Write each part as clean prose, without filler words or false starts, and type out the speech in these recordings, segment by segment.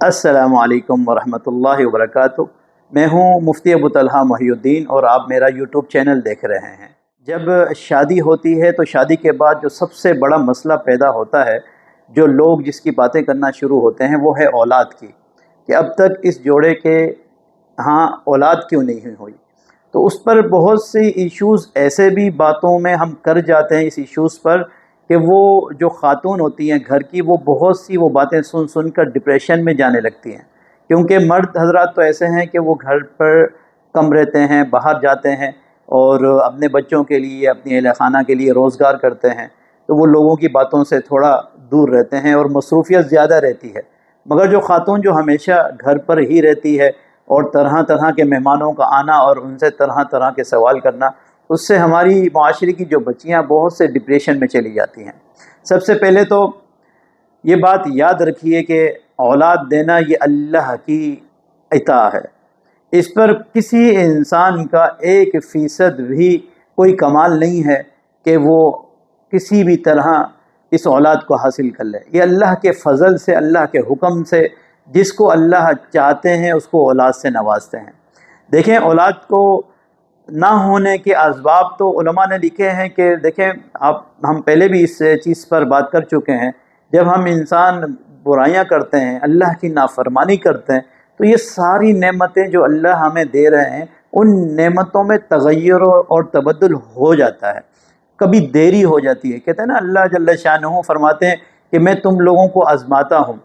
السلام علیکم ورحمۃ اللہ وبرکاتہ۔ میں ہوں مفتی ابو طلحہ محی الدین اور آپ میرا یوٹیوب چینل دیکھ رہے ہیں۔ جب شادی ہوتی ہے تو شادی کے بعد جو سب سے بڑا مسئلہ پیدا ہوتا ہے، جو لوگ جس کی باتیں کرنا شروع ہوتے ہیں، وہ ہے اولاد کی، کہ اب تک اس جوڑے کے ہاں اولاد کیوں نہیں ہوئی۔ تو اس پر بہت سی ایشوز ایسے بھی باتوں میں ہم کر جاتے ہیں اس ایشوز پر، کہ وہ جو خاتون ہوتی ہیں گھر کی، وہ بہت سی وہ باتیں سن سن کر ڈپریشن میں جانے لگتی ہیں، کیونکہ مرد حضرات تو ایسے ہیں کہ وہ گھر پر کم رہتے ہیں، باہر جاتے ہیں اور اپنے بچوں کے لیے، اپنی اہل خانہ کے لیے روزگار کرتے ہیں، تو وہ لوگوں کی باتوں سے تھوڑا دور رہتے ہیں اور مصروفیت زیادہ رہتی ہے۔ مگر جو خاتون جو ہمیشہ گھر پر ہی رہتی ہے اور طرح طرح کے مہمانوں کا آنا اور ان سے طرح طرح کے سوال کرنا، اس سے ہماری معاشرے کی جو بچیاں بہت سے ڈپریشن میں چلی جاتی ہیں۔ سب سے پہلے تو یہ بات یاد رکھیے کہ اولاد دینا یہ اللہ کی عطا ہے، اس پر کسی انسان کا 1% بھی کوئی کمال نہیں ہے کہ وہ کسی بھی طرح اس اولاد کو حاصل کر لے۔ یہ اللہ کے فضل سے، اللہ کے حکم سے، جس کو اللہ چاہتے ہیں اس کو اولاد سے نوازتے ہیں۔ دیکھیں، اولاد کو نہ ہونے کے اسباب تو علماء نے لکھے ہیں کہ دیکھیں، ہم پہلے بھی اس چیز پر بات کر چکے ہیں، جب ہم انسان برائیاں کرتے ہیں، اللہ کی نافرمانی کرتے ہیں، تو یہ ساری نعمتیں جو اللہ ہمیں دے رہے ہیں، ان نعمتوں میں تغیر اور تبدل ہو جاتا ہے، کبھی دیری ہو جاتی ہے۔ کہتے ہیں نا، اللہ جل شانہ فرماتے ہیں کہ میں تم لوگوں کو آزماتا ہوں،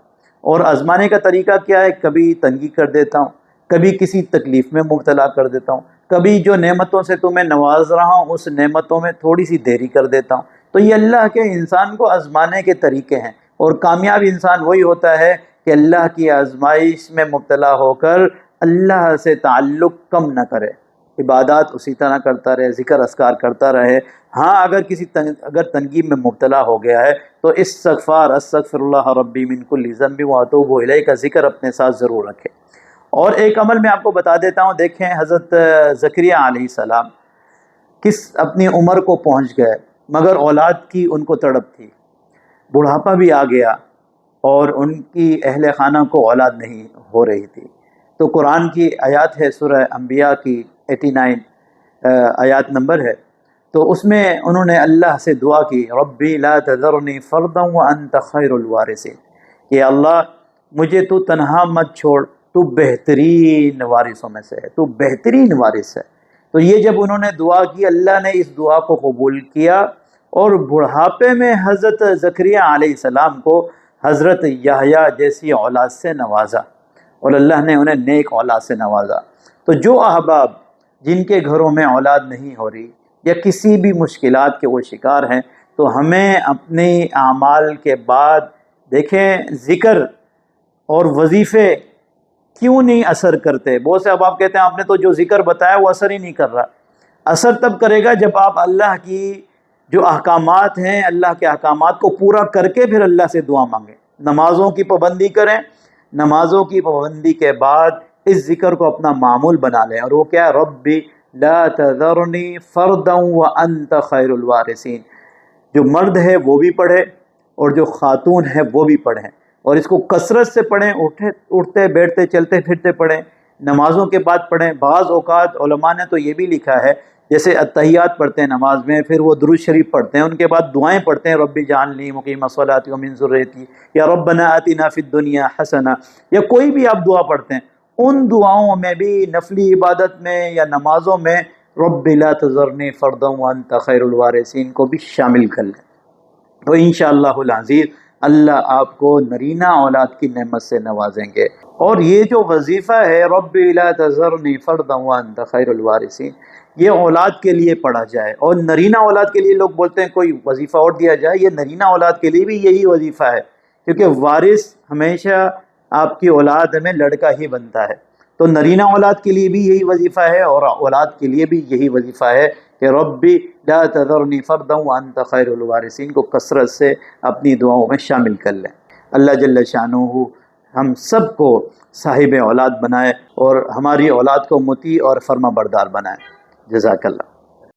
اور آزمانے کا طریقہ کیا ہے؟ کبھی تنگی کر دیتا ہوں، کبھی کسی تکلیف میں مبتلا کر دیتا ہوں، کبھی جو نعمتوں سے تمہیں نواز رہا ہوں اس نعمتوں میں تھوڑی سی دیری کر دیتا ہوں۔ تو یہ اللہ کے انسان کو آزمانے کے طریقے ہیں، اور کامیاب انسان وہی ہوتا ہے کہ اللہ کی آزمائش میں مبتلا ہو کر اللہ سے تعلق کم نہ کرے، عبادات اسی طرح کرتا رہے، ذکر اذکار کرتا رہے۔ ہاں، اگر تنگی میں مبتلا ہو گیا ہے تو استغفر اللہ ربی من کل ذنب واتوب الیہ کا ذکر اپنے ساتھ ضرور رکھے۔ اور ایک عمل میں آپ کو بتا دیتا ہوں، دیکھیں حضرت زکریا علیہ السلام اپنی عمر کو پہنچ گئے، مگر اولاد کی ان کو تڑپ تھی، بڑھاپا بھی آ گیا اور ان کی اہل خانہ کو اولاد نہیں ہو رہی تھی۔ تو قرآن کی آیات ہے، سورہ انبیاء کی 89 آیات نمبر ہے، تو اس میں انہوں نے اللہ سے دعا کی، ربی لا تذرنی فردا وانت خیر الوارثین، کہ اللہ مجھے تو تنہا مت چھوڑ، تو بہترین وارثوں میں سے ہے، تو بہترین وارث ہے۔ تو یہ جب انہوں نے دعا کی، اللہ نے اس دعا کو قبول کیا، اور بڑھاپے میں حضرت زکریا علیہ السلام کو حضرت یحییٰ جیسی اولاد سے نوازا، اور اللہ نے انہیں نیک اولاد سے نوازا۔ تو جو احباب جن کے گھروں میں اولاد نہیں ہو رہی یا کسی بھی مشکلات کے وہ شکار ہیں، تو ہمیں اپنے اعمال کے بعد دیکھیں ذکر اور وظیفے کیوں نہیں اثر کرتے۔ بہت سے احباب کہتے ہیں آپ نے تو جو ذکر بتایا وہ اثر ہی نہیں کر رہا۔ اثر تب کرے گا جب آپ اللہ کی جو احکامات ہیں، اللہ کے احکامات کو پورا کر کے پھر اللہ سے دعا مانگیں، نمازوں کی پابندی کریں، نمازوں کی پابندی کے بعد اس ذکر کو اپنا معمول بنا لیں، اور وہ کیا ہے؟ ربی لا تذرنی فردا وانت خیر الوارثین۔ جو مرد ہے وہ بھی پڑھے اور جو خاتون ہے وہ بھی پڑھیں، اور اس کو کثرت سے پڑھیں، اٹھتے بیٹھتے چلتے پھرتے پڑھیں، نمازوں کے بعد پڑھیں۔ بعض اوقات علماء نے تو یہ بھی لکھا ہے، جیسے اتحیات پڑھتے ہیں نماز میں، پھر وہ درود شریف پڑھتے ہیں، ان کے بعد دعائیں پڑھتے ہیں، رب اجعلنی مقیم الصلاۃ ومن ذریتی، یا ربنا آتنا فی الدنیا حسنہ، یا کوئی بھی آپ دعا پڑھتے ہیں، ان دعاؤں میں بھی نفلی عبادت میں یا نمازوں میں رب لا تذرنی فردا وانت خیر الوارثین کو بھی شامل کر لیں۔ تو انشاءاللہ العزیز اللہ آپ کو نرینہ اولاد کی نعمت سے نوازیں گے۔ اور یہ جو وظیفہ ہے رب لا تذرنی فردا وانت خیر الوارثین، یہ اولاد کے لیے پڑھا جائے، اور نرینہ اولاد کے لیے لوگ بولتے ہیں کوئی وظیفہ اور دیا جائے، یہ نرینہ اولاد کے لیے بھی یہی وظیفہ ہے، کیونکہ وارث ہمیشہ آپ کی اولاد میں لڑکا ہی بنتا ہے۔ تو نرینہ اولاد کے لیے بھی یہی وظیفہ ہے، اور اولاد کے لیے بھی یہی وظیفہ ہے کہ ربی لا تذرنی فردا وانت خیر الوارثین کو کثرت سے اپنی دعاؤں میں شامل کر لیں۔ اللہ جل شانہ ہم سب کو صاحب اولاد بنائے اور ہماری اولاد کو مطیع اور فرما بردار بنائے۔ جزاک اللہ۔